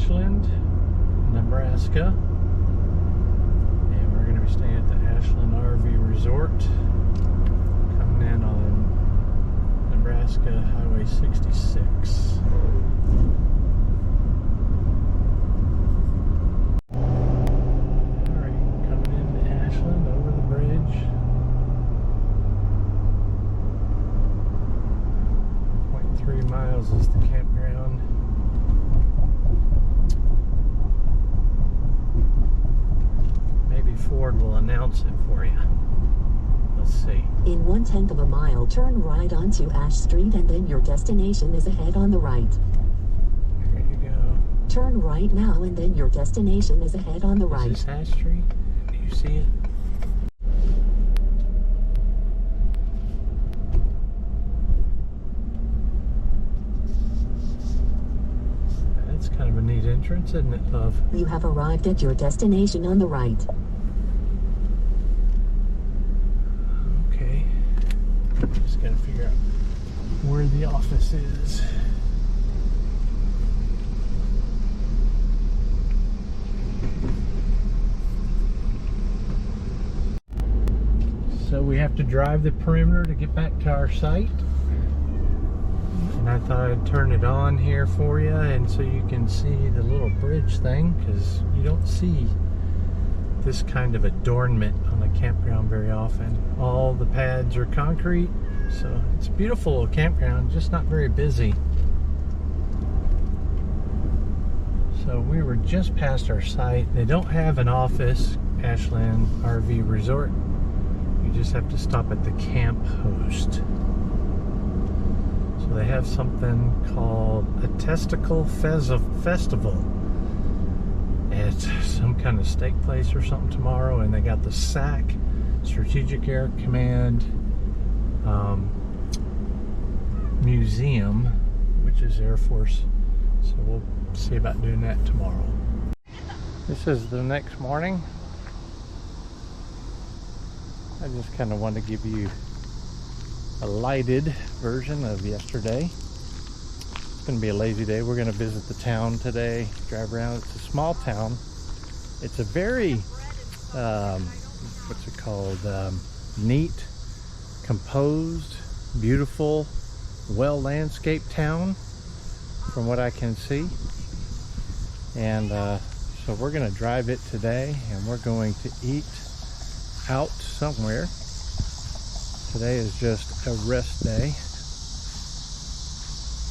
Ashland, Nebraska, and we're going to be staying at the Ashland RV Resort, coming in on Nebraska Highway 66. Alright, coming into Ashland over the bridge. 0.3 miles is the campground. Ford will announce it for you. Let's see. In 1/10 of a mile, turn right onto Ash Street and then your destination is ahead on the right. There you go. Turn right now and then your destination is ahead on the right. Is this Ash Street? Do you see it? That's kind of a neat entrance, isn't it, love? You have arrived at your destination on the right. Just gotta figure out where the office is. So we have to drive the perimeter to get back to our site. And I thought I'd turn it on here for you, and so you can see the little bridge thing, because you don't see this kind of adornment on a campground very often. All the pads are concrete, so it's a beautiful little campground, just not very busy. So we were just past our site. They don't have an office, Ashland RV Resort. You just have to stop at the camp host. So they have something called a testicle festival at some kind of steak place or something tomorrow, and they got the SAC, Strategic Air Command Museum, which is Air Force. So we'll see about doing that tomorrow. This is the next morning. I just kind of want to give you a lighted version of yesterday. It's going to be a lazy day. We're going to visit the town today, drive around. It's a small town. It's a very, what's it called, neat, composed, beautiful, well-landscaped town, from what I can see. And so we're going to drive it today, and we're going to eat out somewhere. Today is just a rest day.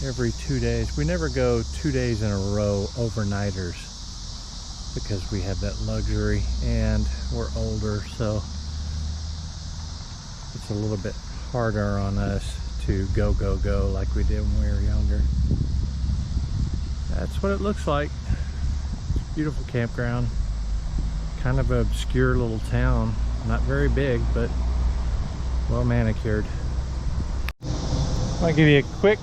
Every 2 days. We never go 2 days in a row overnighters because we have that luxury, and we're older, so it's a little bit harder on us to go like we did when we were younger. That's what it looks like. It's a beautiful campground. Kind of an obscure little town. Not very big, but well manicured. I'll give you a quick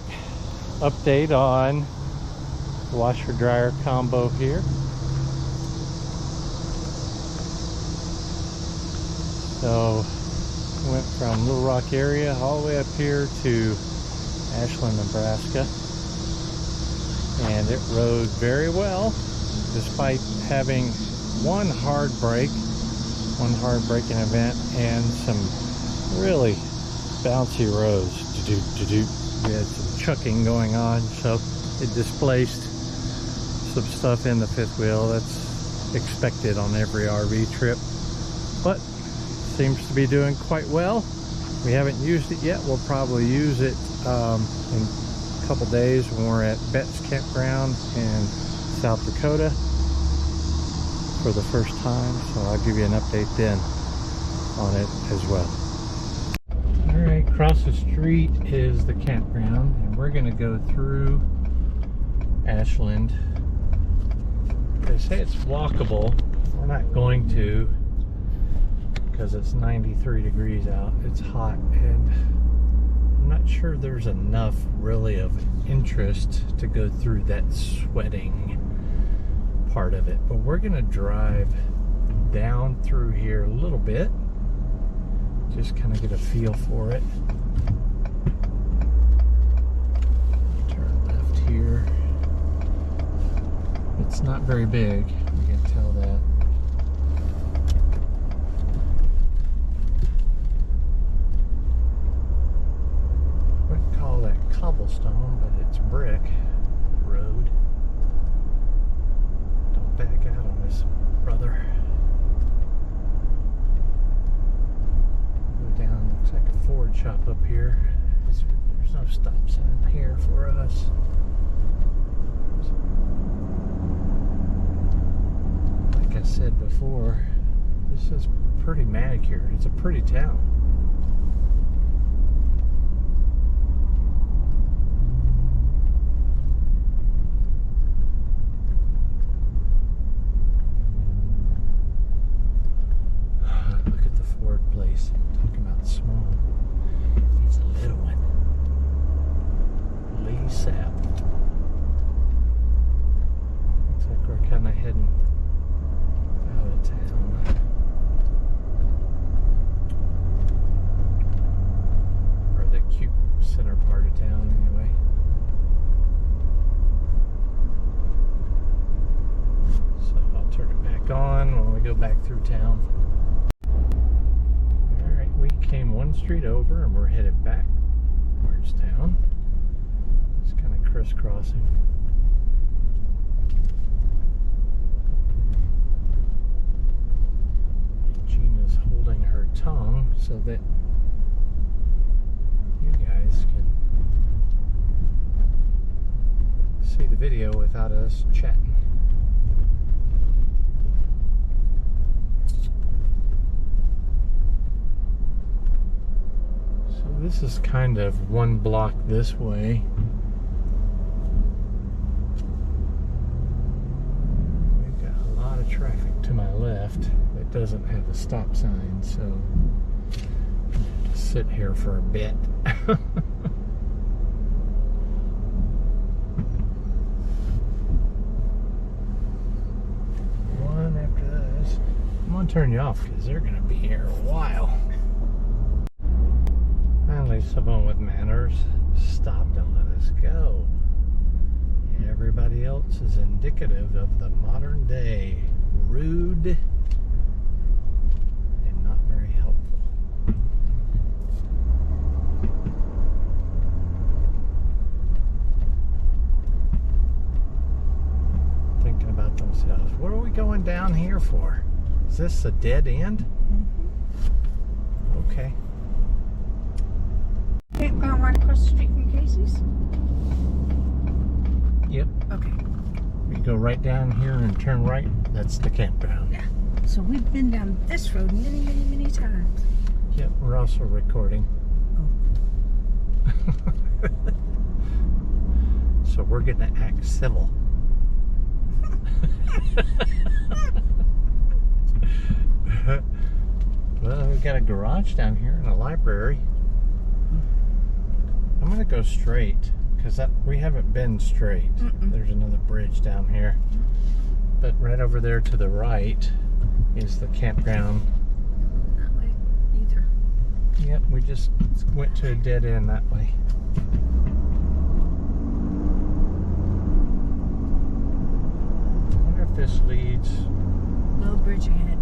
update on the washer dryer combo here. So went from Little Rock area all the way up here to Ashland, Nebraska, and it rode very well despite having one hard braking event and some really bouncy roads. We had some chucking going on, so it displaced some stuff in the fifth wheel. That's expected on every RV trip, but seems to be doing quite well. We haven't used it yet. We'll probably use it in a couple days when we're at Bet's Campground in South Dakota for the first time, so I'll give you an update then on it as well. Alright, across the street is the campground, and we're going to go through Ashland. They say it's walkable. We're not going to, because it's 93 degrees out. It's hot, and I'm not sure there's enough really of interest to go through that sweating part of it. But we're going to drive down through here a little bit, just kind of get a feel for it. Turn left here. It's not very big. You can tell that. I wouldn't call that cobblestone, but it's brick road. Don't back out on this, brother. Go down, looks like a Ford shop up here. There's no stop sign here for us. Like I said before, this is pretty manicured. It's a pretty town. Look at the Ford place. I'm talking about small. It's a little one. Lee Sap. Looks like we're kind of heading out of town. Or the cute center part of town, anyway. So I'll turn it back on when we go back through town. Alright, we came one street over and we're headed back towards town. It's kind of crisscrossing. Gina's holding her tongue so that you guys can see the video without us chatting. So this is kind of one block this way. We've got a lot of traffic to my left that doesn't have a stop sign, so I'm gonna have to sit here for a bit. One after this. I'm gonna turn you off because they're gonna be here a while. Finally, someone with manners stopped and let us go. Everybody else is indicative of the modern day. Rude and not very helpful. Thinking about themselves. What are we going down here for? Is this a dead end? Okay. Campground right across the street from Casey's? Yep. Okay. We go right down here and turn right. That's the campground. Yeah. So we've been down this road many, many, many times. Yep, we're also recording. Oh. So we're gonna act civil. Well, we've got a garage down here and a library. I'm gonna go straight because we haven't been straight. There's another bridge down here, but right over there to the right is the campground. That way either. Yep, we just went to a dead end that way. I wonder if this leads. Low bridge ahead.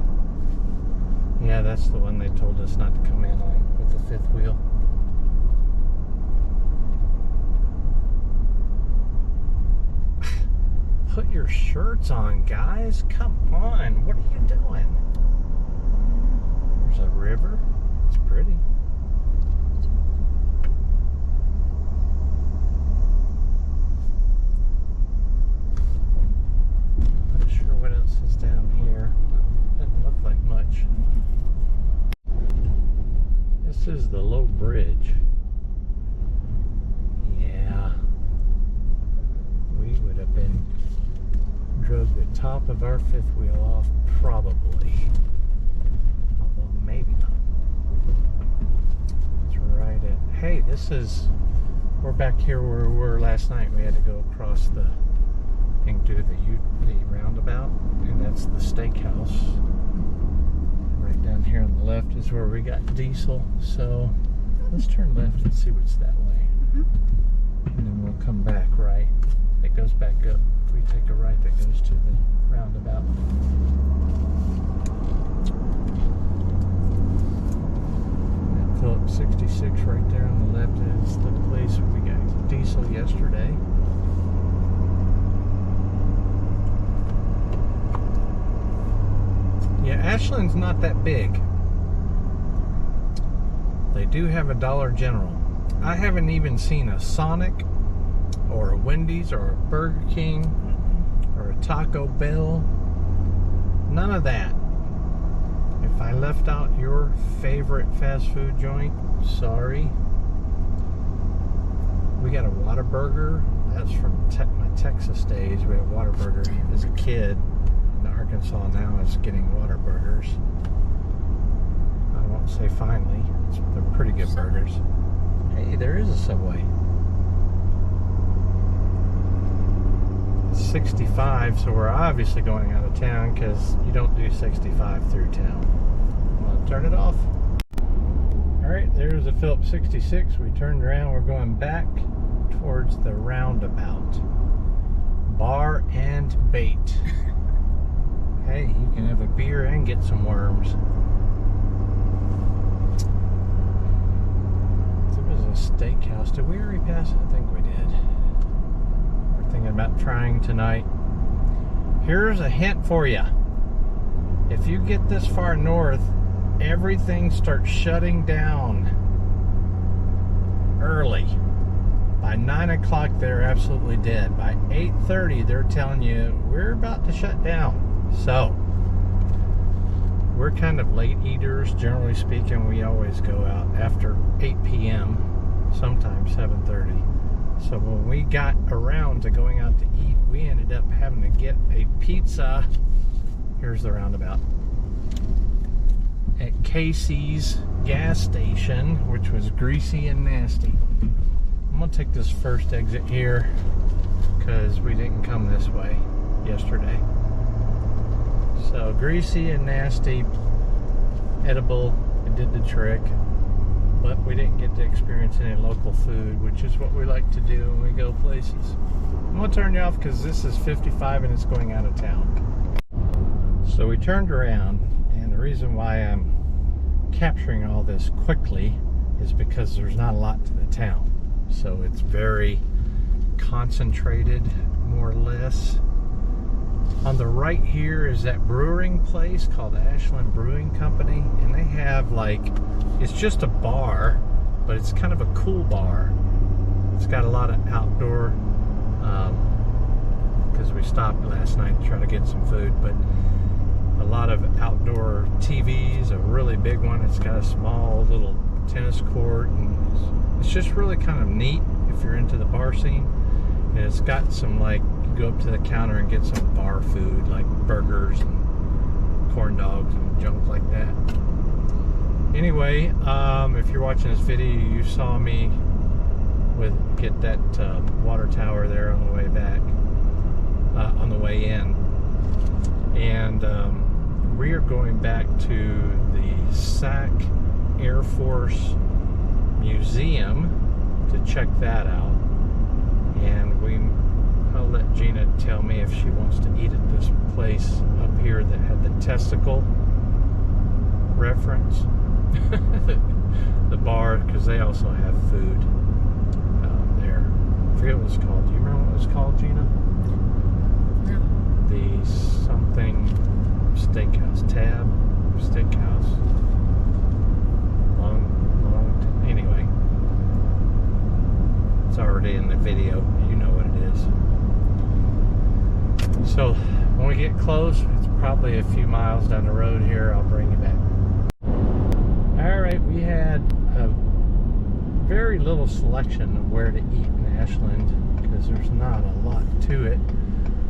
Yeah, that's the one they told us not to come in on with the fifth wheel. Put your shirts on, guys. Come on. What are you doing? There's a river. It's pretty. Not sure what else is down here. Doesn't look like much. This is the low bridge. Yeah. We would have been drug the top of our fifth wheel off, probably. Although maybe not. It's right at. Hey, we're back here where we were last night. We had to go across the and do the roundabout, and that's the steakhouse. Right down here on the left is where we got diesel. So let's turn left and see what's that way. And then we'll come back right. It goes back up if we we take a right that goes to the roundabout. That Phillips 66 right there on the left is the place we got diesel yesterday. Yeah, Ashland's not that big. They do have a Dollar General. I haven't even seen a Sonic or a Wendy's or a Burger King or a Taco Bell. None of that. If I left out your favorite fast food joint, sorry. We got a Whataburger. That's from my Texas days. We had Whataburger as a kid. In Arkansas now is getting Whataburgers. I won't say finally. They're pretty good burgers. Hey, there is a Subway. It's 65, so we're obviously going out of town because you don't do 65 through town. I'm going to turn it off. Alright, there's a Phillips 66. We turned around. We're going back towards the roundabout. Bar and bait. Hey, you can have a beer and get some worms. There was a steakhouse. Did we already pass it? I think we did. We're thinking about trying tonight. Here's a hint for you. If you get this far north, everything starts shutting down early. By 9 o'clock, they're absolutely dead. By 8:30, they're telling you, we're about to shut down. So, we're kind of late eaters. Generally speaking, we always go out after 8 p.m., sometimes 7:30. So when we got around to going out to eat, we ended up having to get a pizza. Here's the roundabout. At Casey's gas station, which was greasy and nasty. I'm going to take this first exit here because we didn't come this way yesterday. So greasy and nasty, edible, it did the trick, but we didn't get to experience any local food, which is what we like to do when we go places. I'm going to turn you off because this is 55 and it's going out of town. So we turned around, and the reason why I'm capturing all this quickly is because there's not a lot to the town. So it's very concentrated, more or less. On the right here is that brewing place called Ashland Brewing Company, and they have it's just a bar, but it's kind of a cool bar. It's got a lot of outdoor, because we stopped last night to try to get some food, but a lot of outdoor TVs, a really big one. It's got a small little tennis court, and it's just really kind of neat if you're into the bar scene. And it's got some you go up to the counter and get some bar food like burgers and corn dogs and junk like that. Anyway, if you're watching this video, you saw me get that water tower there on the way back, on the way in, and we are going back to the SAC Air Force Museum to check that out, and I'll let Gina tell me if she wants to eat at this place up here that had the testicle reference. The bar, because they also have food there. I forget what it's called. Do you remember what it was called, Gina? No. The something steakhouse. Tab steakhouse. Anyway. It's already in the video. You know what it is. So when we get close, it's probably a few miles down the road here. I'll bring you back. Alright, we had a very little selection of where to eat in Ashland because there's not a lot to it.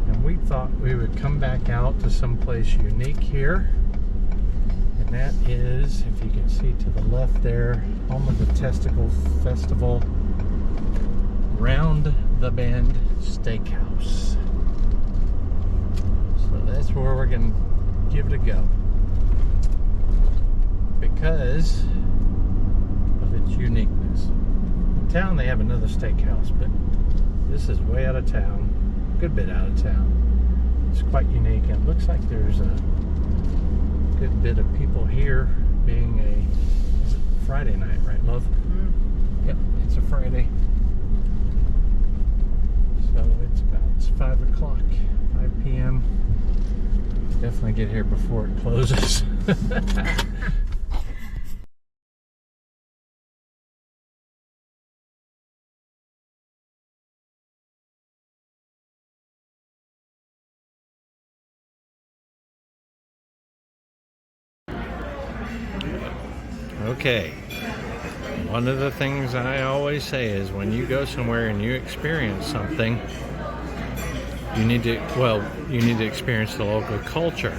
And we thought we would come back out to someplace unique here. And that is, if you can see to the left there, home of the Testicle Festival, Round the Bend Steakhouse. So that's where we're going to give it a go, because of its uniqueness. In town they have another steakhouse, but this is way out of town, good bit out of town. It's quite unique, and it looks like there's a good bit of people here, being is it Friday night, right, love? Mm-hmm. Yep, it's a Friday. So it's 5 o'clock, 5 p.m. Definitely get here before it closes. Okay, one of the things I always say is when you go somewhere and you experience something, you need to experience the local culture.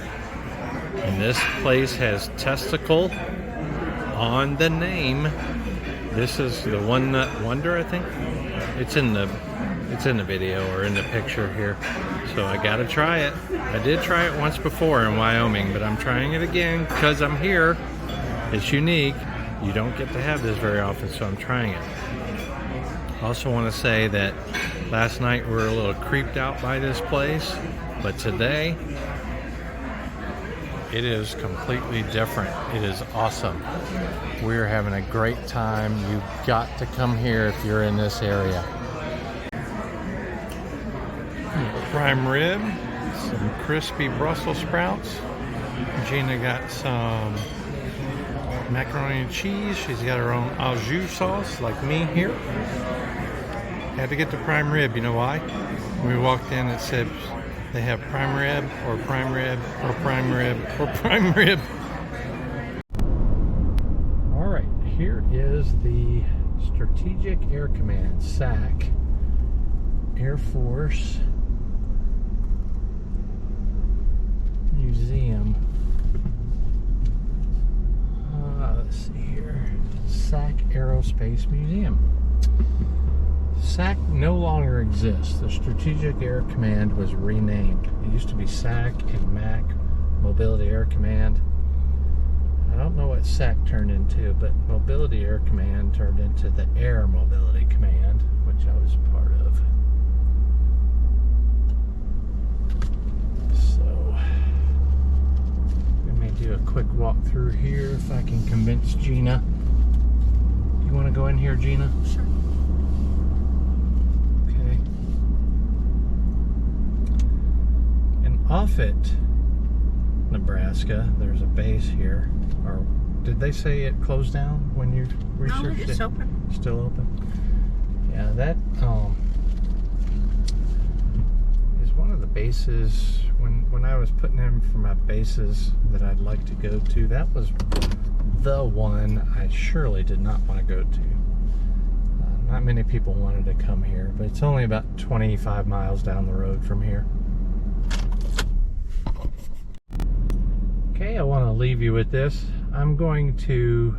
And this place has testicle on the name. This is the One Nut Wonder, I think. It's in the video or in the picture here. So I gotta try it. I did try it once before in Wyoming, but I'm trying it again because I'm here. It's unique. You don't get to have this very often, so I'm trying it. I also want to say that last night we were a little creeped out by this place, but today it is completely different. It is awesome. We're having a great time. You've got to come here if you're in this area. Prime rib, some crispy Brussels sprouts. Gina got some macaroni and cheese. She's got her own au jus sauce, like me here. Had to get the prime rib. You know why? When we walked in, it said they have prime rib, or prime rib, or prime rib, or prime rib. All right, here is the Strategic Air Command, SAC, Air Force Museum. Let's see here. SAC Aerospace Museum. SAC no longer exists. The Strategic Air Command was renamed. It used to be SAC and MAC, Mobility Air Command. I don't know what SAC turned into, but Mobility Air Command turned into the Air Mobility Command, which I was part of. So, we may do a quick walk through here if I can convince Gina. You want to go in here, Gina? Sure. Offutt, Nebraska, there's a base here. Or did they say it closed down when you researched it? No, it's open. Still open? Yeah, that is one of the bases. When I was putting in for my bases that I'd like to go to, that was the one I surely did not want to go to. Not many people wanted to come here, but it's only about 25 miles down the road from here. Okay, I want to leave you with this. I'm going to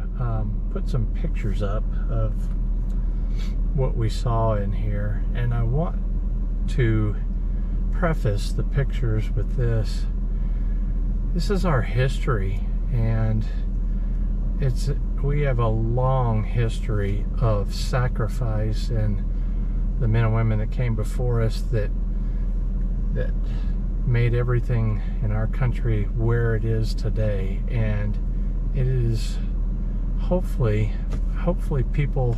put some pictures up of what we saw in here, and I want to preface the pictures with this. This is our history, and we have a long history of sacrifice, and the men and women that came before us that made everything in our country where it is today. And it is hopefully people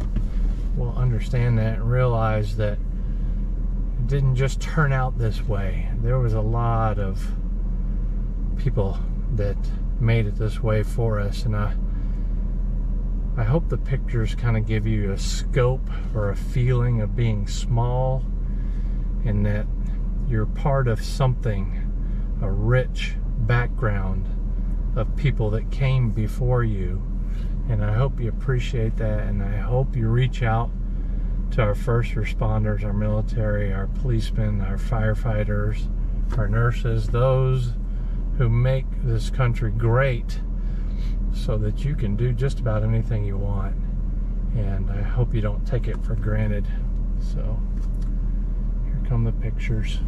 will understand that and realize that it didn't just turn out this way. There was a lot of people that made it this way for us, and I hope the pictures kind of give you a scope or a feeling of being small, and that you're part of something, a rich background of people that came before you. And I hope you appreciate that, and I hope you reach out to our first responders, our military, our policemen, our firefighters, our nurses, those who make this country great so that you can do just about anything you want. And I hope you don't take it for granted. So, here come the pictures.